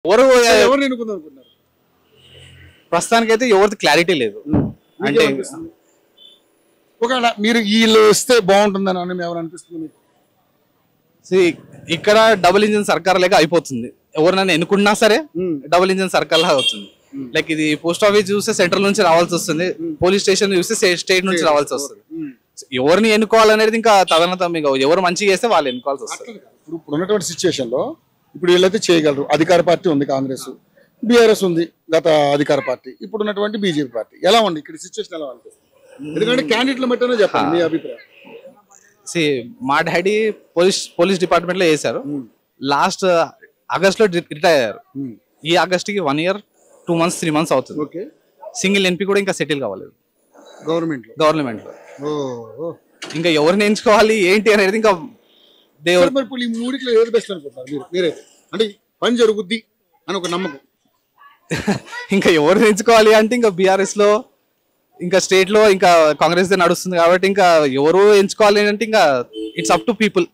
ఎవరు ఎవరిని ఎన్నుకుందాం అనుకుంటున్నారు? ప్రస్తుతానికి అయితే ఎవరిది క్లారిటీ లేదు. అంటే మీకేమనిపిస్తుంది? ఒకవేళ మీరు వీళ్ళు వస్తే బాగుంటుందని అని ఎవరు అనిపిస్తుంది మీకు? see, ఇక్కడ డబుల్ ఇంజిన్ సర్కార్ లేక అయిపోతుంది. ఎవరినైనా ఎన్నుకున్నా సరే డబుల్ ఇంజిన్ సర్కార్ లాగా అవుతుంది. లైక్ ఇది పోస్ట్ ఆఫీస్ చూస్తే సెంట్రల్ నుంచి రావాల్సి వస్తుంది, పోలీస్ స్టేషన్ చూస్తే స్టేట్ నుంచి రావాల్సి వస్తుంది. ఎవరిని ఎన్నుకోవాలనేది ఇంకా తదనంతరం మీకు ఎవరు మంచిగా చేస్తే వాళ్ళు ఎన్నుకోవాల్సి వస్తుంది. ఇప్పుడు ఉన్నటువంటి సిచ్యువేషన్ లో ఇప్పుడు వీళ్ళైతే చేయగలరు. అధికార పార్టీ ఉంది కాంగ్రెస్, బీఆర్ఎస్ ఉంది గత అధికార పార్టీ, ఇప్పుడు ఉన్నటువంటి బీజేపీ పార్టీ. ఎలా ఉంది ఇక్కడ సిచ్యువేషన్? ఎలా అనిపిస్తుంది? ఎందుకంటే క్యాండిడేట్ల మట్టనే చెప్పండి మీ అభిప్రాయం. See, మా డాడీ పోలీస్ డిపార్ట్మెంట్ లో చేశారు. లాస్ట్ ఆగస్ట్ లో రిటైర్ అయ్యారు. ఈ ఆగస్ట్ కి 1 year 2 months 3 months అవుతుంది. ఓకే, సింగిల్ ఎంపీ కూడా ఇంకా సెటిల్ కావాలేదు గవర్నమెంట్ లో. ఇంకా ఎవరిని ఎంచుకోవాలి ఏంటి అనేది ఇంకా దేవుడు. మరి ఇప్పుడు ఈ మూడిట్లో ఏది బెస్ట్ అనుకుంటున్నారు మీరైతే? అంటే పని జరుగుద్ది అని ఒక నమ్మకం. ఇంకా ఎవరిని ఎంచుకోవాలి అంటే ఇంకా బీఆర్ఎస్ లో ఇంకా స్టేట్ లో ఇంకా కాంగ్రెస్ నడుస్తుంది కాబట్టి ఇంకా ఎవరు ఎంచుకోవాలి అంటే ఇంకా ఇట్స్ అప్ టు పీపుల్.